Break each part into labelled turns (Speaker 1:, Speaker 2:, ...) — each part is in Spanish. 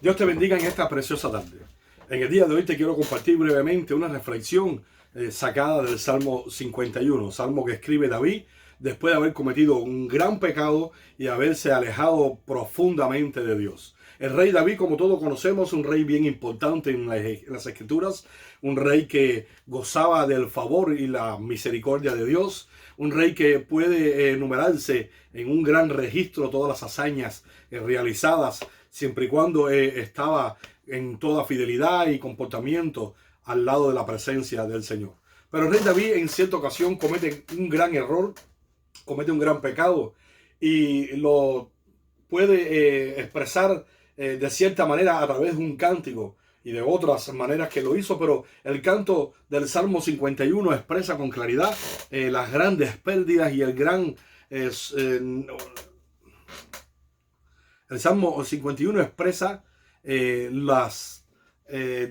Speaker 1: Dios te bendiga en esta preciosa tarde. En el día de hoy te quiero compartir brevemente una reflexión sacada del Salmo 51, salmo que escribe David después de haber cometido un gran pecado y haberse alejado profundamente de Dios. El rey David, como todos conocemos, un rey bien importante en las Escrituras, un rey que gozaba del favor y la misericordia de Dios, un rey que puede enumerarse en un gran registro todas las hazañas realizadas, siempre y cuando estaba en toda fidelidad y comportamiento al lado de la presencia del Señor. Pero el rey David en cierta ocasión comete un gran error, comete un gran pecado y lo puede expresar de cierta manera a través de un cántico y de otras maneras que lo hizo, pero el canto del Salmo 51 expresa con claridad las grandes pérdidas y el Salmo 51 expresa las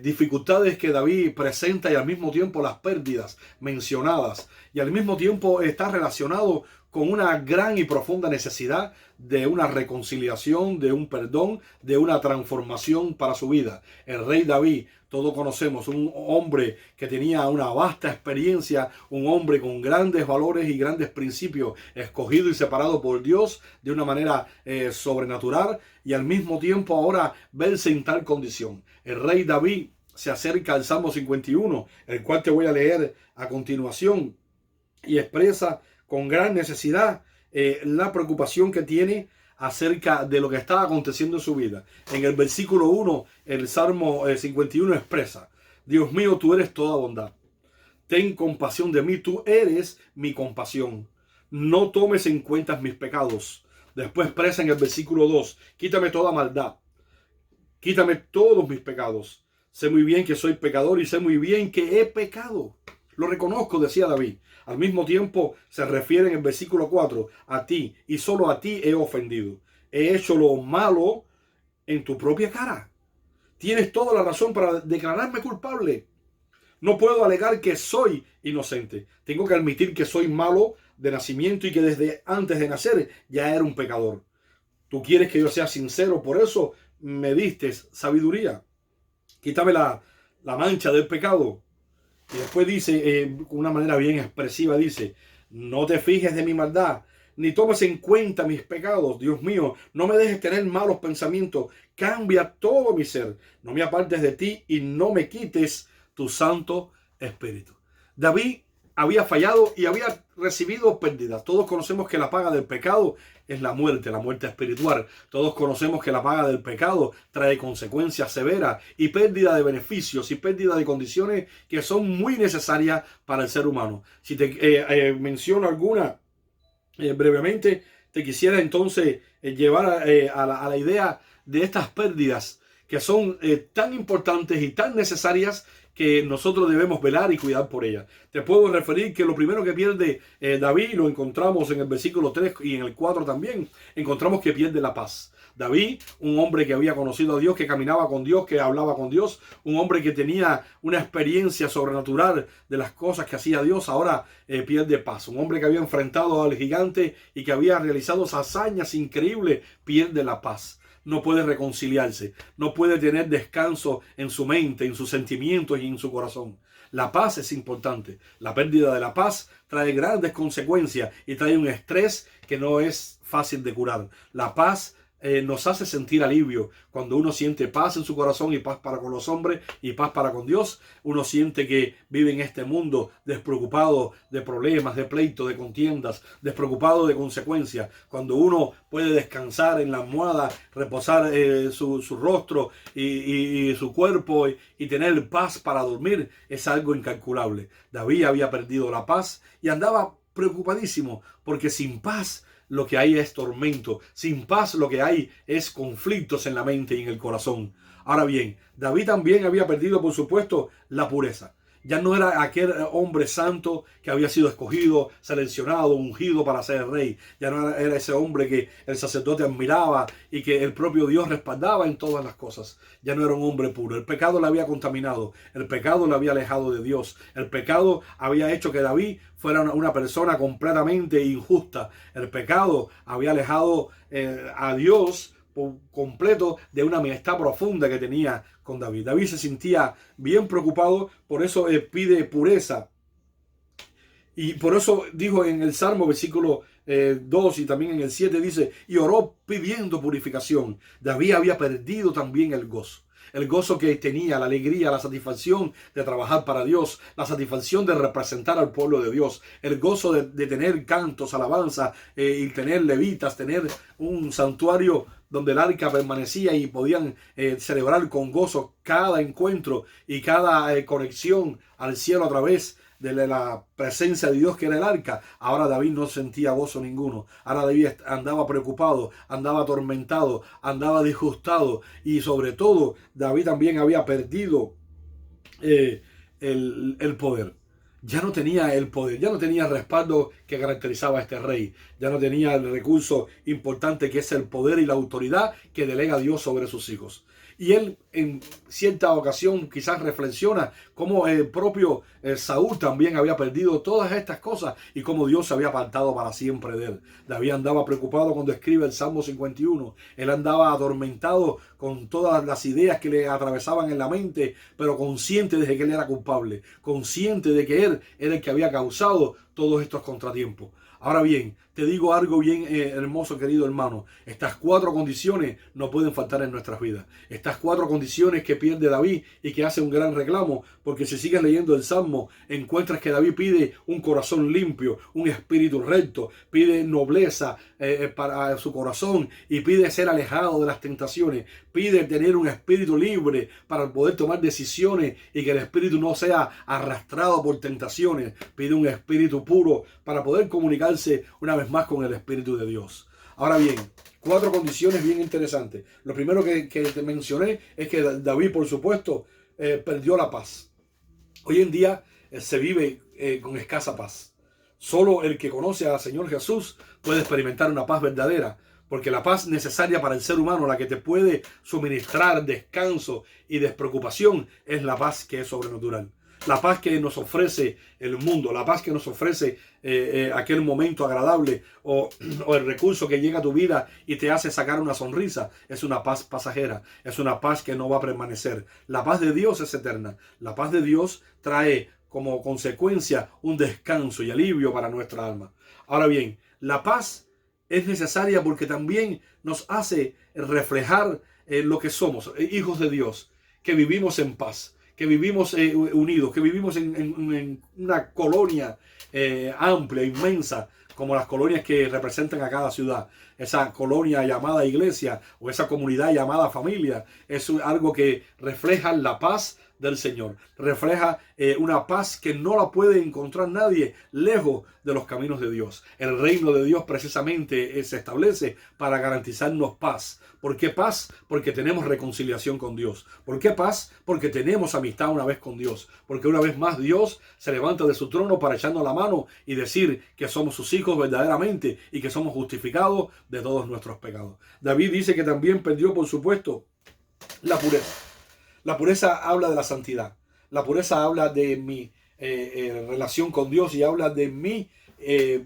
Speaker 1: dificultades que David presenta y al mismo tiempo las pérdidas mencionadas, y al mismo tiempo está relacionado con una gran y profunda necesidad de una reconciliación, de un perdón, de una transformación para su vida. El rey David, todos conocemos, un hombre que tenía una vasta experiencia, un hombre con grandes valores y grandes principios, escogido y separado por Dios de una manera sobrenatural, y al mismo tiempo ahora verse en tal condición. El rey David se acerca al Salmo 51, el cual te voy a leer a continuación, y expresa con gran necesidad la preocupación que tiene acerca de lo que está aconteciendo en su vida. En el versículo 1, el Salmo 51 expresa: Dios mío, tú eres toda bondad. Ten compasión de mí, tú eres mi compasión. No tomes en cuenta mis pecados. Después expresa en el versículo 2, quítame toda maldad. Quítame todos mis pecados. Sé muy bien que soy pecador y sé muy bien que he pecado. Lo reconozco, decía David. Al mismo tiempo se refiere en el versículo 4, a ti y solo a ti he ofendido. He hecho lo malo en tu propia cara. Tienes toda la razón para declararme culpable. No puedo alegar que soy inocente. Tengo que admitir que soy malo de nacimiento y que desde antes de nacer ya era un pecador. Tú quieres que yo sea sincero, por eso me diste sabiduría. Quítame la mancha del pecado. Y después dice, con una manera bien expresiva, dice: no te fijes de mi maldad, ni tomes en cuenta mis pecados. Dios mío, no me dejes tener malos pensamientos. Cambia todo mi ser. No me apartes de ti y no me quites tu Santo Espíritu. David había fallado y había recibido pérdidas. Todos conocemos que la paga del pecado es la muerte espiritual. Todos conocemos que la paga del pecado trae consecuencias severas y pérdida de beneficios y pérdida de condiciones que son muy necesarias para el ser humano. Si te menciono alguna brevemente, te quisiera entonces llevar a la idea de estas pérdidas que son tan importantes y tan necesarias que nosotros debemos velar y cuidar por ella. Te puedo referir que lo primero que pierde David, lo encontramos en el versículo 3 y en el 4 también, encontramos que pierde la paz. David, un hombre que había conocido a Dios, que caminaba con Dios, que hablaba con Dios, un hombre que tenía una experiencia sobrenatural de las cosas que hacía Dios, ahora pierde paz. Un hombre que había enfrentado al gigante y que había realizado hazañas increíbles, pierde la paz. No puede reconciliarse, no puede tener descanso en su mente, en sus sentimientos y en su corazón. La paz es importante. La pérdida de la paz trae grandes consecuencias y trae un estrés que no es fácil de curar. La paz nos hace sentir alivio. Cuando uno siente paz en su corazón y paz para con los hombres y paz para con Dios, uno siente que vive en este mundo despreocupado de problemas, de pleitos, de contiendas, despreocupado de consecuencias. Cuando uno puede descansar en la almohada, reposar su rostro y su cuerpo y tener paz para dormir, es algo incalculable. David había perdido la paz y andaba preocupadísimo, porque sin paz lo que hay es tormento. Sin paz lo que hay es conflictos en la mente y en el corazón. Ahora bien, David también había perdido, por supuesto, la pureza. Ya no era aquel hombre santo que había sido escogido, seleccionado, ungido para ser rey. Ya no era ese hombre que el sacerdote admiraba y que el propio Dios respaldaba en todas las cosas. Ya no era un hombre puro. El pecado le había contaminado. El pecado le había alejado de Dios. El pecado había hecho que David fuera una persona completamente injusta. El pecado había alejado a Dios completo de una amistad profunda que tenía con David. David se sentía bien preocupado, por eso pide pureza. Y por eso dijo en el Salmo, versículo 2 y también en el 7, dice, y oró pidiendo purificación. David había perdido también el gozo. El gozo que tenía, la alegría, la satisfacción de trabajar para Dios, la satisfacción de representar al pueblo de Dios, el gozo de tener cantos, alabanza y tener levitas, tener un santuario donde el arca permanecía y podían celebrar con gozo cada encuentro y cada conexión al cielo a través de la presencia de Dios que era el arca. Ahora David no sentía gozo ninguno. Ahora David andaba preocupado, andaba atormentado, andaba disgustado, y sobre todo David también había perdido el poder. Ya no tenía el poder, ya no tenía el respaldo que caracterizaba a este rey, ya no tenía el recurso importante que es el poder y la autoridad que delega Dios sobre sus hijos. Y él en cierta ocasión quizás reflexiona cómo el propio Saúl también había perdido todas estas cosas y cómo Dios se había apartado para siempre de él. David andaba preocupado cuando escribe el Salmo 51. Él andaba atormentado con todas las ideas que le atravesaban en la mente, pero consciente de que él era culpable, consciente de que él era el que había causado todos estos contratiempos. Ahora bien, te digo algo bien hermoso, querido hermano. Estas 4 condiciones no pueden faltar en nuestras vidas. Estas 4 condiciones que pierde David y que hace un gran reclamo, porque si sigues leyendo el Salmo, encuentras que David pide un corazón limpio, un espíritu recto, pide nobleza para su corazón y pide ser alejado de las tentaciones, pide tener un espíritu libre para poder tomar decisiones y que el espíritu no sea arrastrado por tentaciones, pide un espíritu puro para poder comunicarse una vez más con el Espíritu de Dios. Ahora bien, 4 condiciones bien interesantes. Lo primero que te mencioné es que David, por supuesto, perdió la paz. Hoy en día se vive con escasa paz. Solo el que conoce al Señor Jesús puede experimentar una paz verdadera, porque la paz necesaria para el ser humano, la que te puede suministrar descanso y despreocupación, es la paz que es sobrenatural. La paz que nos ofrece el mundo, la paz que nos ofrece aquel momento agradable o el recurso que llega a tu vida y te hace sacar una sonrisa, es una paz pasajera, es una paz que no va a permanecer. La paz de Dios es eterna. La paz de Dios trae como consecuencia un descanso y alivio para nuestra alma. Ahora bien, la paz es necesaria porque también nos hace reflejar lo que somos, hijos de Dios, que vivimos en paz, que vivimos unidos, que vivimos en una colonia amplia, inmensa, como las colonias que representan a cada ciudad. Esa colonia llamada iglesia o esa comunidad llamada familia es algo que refleja la paz del Señor. Refleja una paz que no la puede encontrar nadie lejos de los caminos de Dios. El reino de Dios precisamente se establece para garantizarnos paz. ¿Por qué paz? Porque tenemos reconciliación con Dios. ¿Por qué paz? Porque tenemos amistad una vez con Dios. Porque una vez más Dios se levanta de su trono para echarnos la mano y decir que somos sus hijos verdaderamente y que somos justificados de todos nuestros pecados. David dice que también perdió, por supuesto, la pureza. La pureza habla de la santidad. La pureza habla de mi relación con Dios y habla de mi,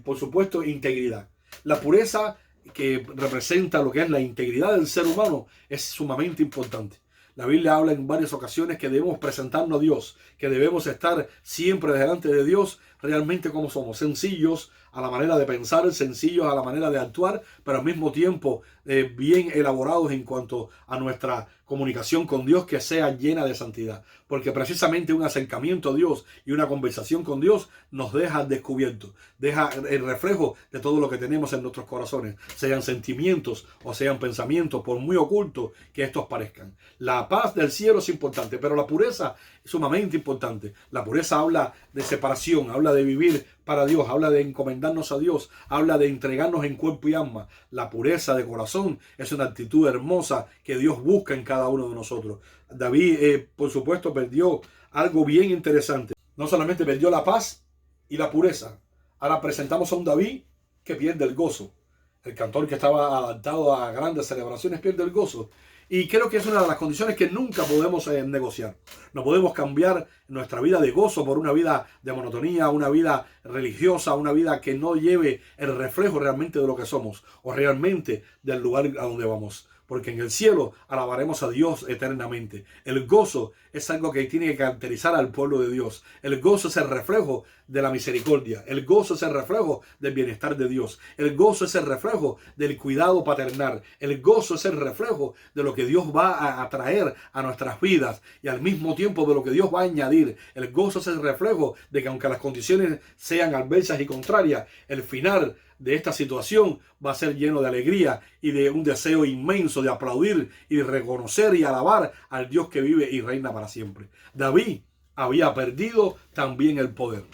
Speaker 1: por supuesto, integridad. La pureza que representa lo que es la integridad del ser humano es sumamente importante. La Biblia habla en varias ocasiones que debemos presentarnos a Dios, que debemos estar siempre delante de Dios realmente como somos, sencillos a la manera de pensar, sencillos a la manera de actuar, pero al mismo tiempo bien elaborados en cuanto a nuestra comunicación con Dios, que sea llena de santidad. Porque precisamente un acercamiento a Dios y una conversación con Dios nos deja al descubierto, deja el reflejo de todo lo que tenemos en nuestros corazones, sean sentimientos o sean pensamientos, por muy ocultos que estos parezcan. La paz del cielo es importante, pero la pureza es sumamente importante. La pureza habla de separación, habla de vivir para Dios, habla de encomendarnos a Dios, habla de entregarnos en cuerpo y alma. La pureza de corazón es una actitud hermosa que Dios busca en cada uno de nosotros. David, por supuesto, perdió algo bien interesante. No solamente perdió la paz y la pureza. Ahora presentamos a un David que pierde el gozo. El cantor que estaba adaptado a grandes celebraciones pierde el gozo. Y creo que es una de las condiciones que nunca podemos negociar. No podemos cambiar nuestra vida de gozo por una vida de monotonía, una vida religiosa, una vida que no lleve el reflejo realmente de lo que somos o realmente del lugar a donde vamos. porque en el cielo alabaremos a Dios eternamente. El gozo es algo que tiene que caracterizar al pueblo de Dios. El gozo es el reflejo de la misericordia. El gozo es el reflejo del bienestar de Dios. El gozo es el reflejo del cuidado paternal. El gozo es el reflejo de lo que Dios va a traer a nuestras vidas y al mismo tiempo de lo que Dios va a añadir. El gozo es el reflejo de que aunque las condiciones sean adversas y contrarias, el final de esta situación va a ser lleno de alegría y de un deseo inmenso de aplaudir y de reconocer y alabar al Dios que vive y reina para siempre. David había perdido también el poder,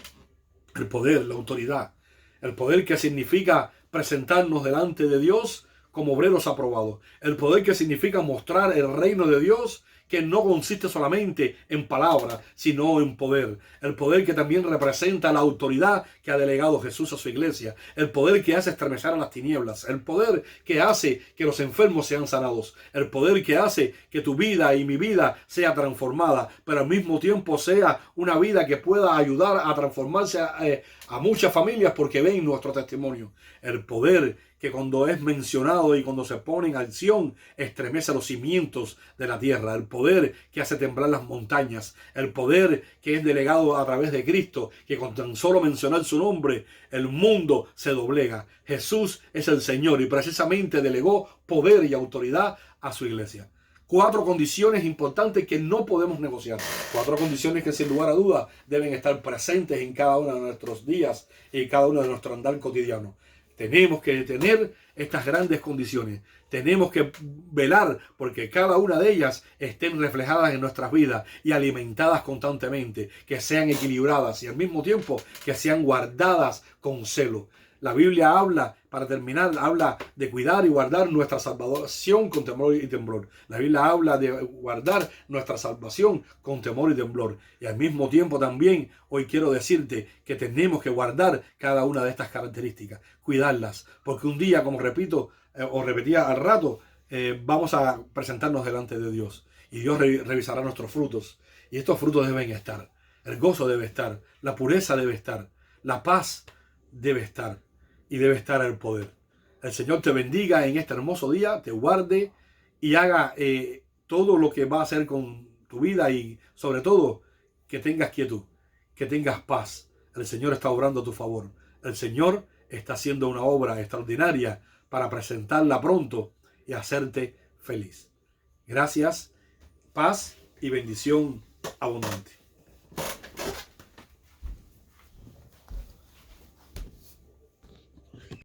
Speaker 1: la autoridad, el poder que significa presentarnos delante de Dios como obreros aprobados, el poder que significa mostrar el reino de Dios, que no consiste solamente en palabras, sino en poder. El poder que también representa la autoridad que ha delegado Jesús a su iglesia. El poder que hace estremecer a las tinieblas. El poder que hace que los enfermos sean sanados. El poder que hace que tu vida y mi vida sea transformada, pero al mismo tiempo sea una vida que pueda ayudar a transformarse a muchas familias porque ven nuestro testimonio. El poder que cuando es mencionado y cuando se pone en acción estremece los cimientos de la tierra. El poder que hace temblar las montañas. El poder que es delegado a través de Cristo, que con tan solo mencionar su nombre, el mundo se doblega. Jesús es el Señor y precisamente delegó poder y autoridad a su iglesia. 4 condiciones importantes que no podemos negociar. 4 condiciones que sin lugar a duda deben estar presentes en cada uno de nuestros días y en cada uno de nuestro andar cotidiano. Tenemos que tener estas grandes condiciones. Tenemos que velar porque cada una de ellas estén reflejadas en nuestras vidas y alimentadas constantemente, que sean equilibradas y al mismo tiempo que sean guardadas con celo. La Biblia habla, para terminar, habla de cuidar y guardar nuestra salvación con temor y temblor. La Biblia habla de guardar nuestra salvación con temor y temblor. Y al mismo tiempo también hoy quiero decirte que tenemos que guardar cada una de estas características, cuidarlas. Porque un día, como repito, o repetía al rato, vamos a presentarnos delante de Dios. Y Dios revisará nuestros frutos. Y estos frutos deben estar. El gozo debe estar. La pureza debe estar. La paz debe estar. Y debe estar el poder. El Señor te bendiga en este hermoso día, te guarde y haga todo lo que va a hacer con tu vida y sobre todo que tengas quietud, que tengas paz. El Señor está obrando a tu favor. El Señor está haciendo una obra extraordinaria para presentarla pronto y hacerte feliz. Gracias, paz y bendición abundante.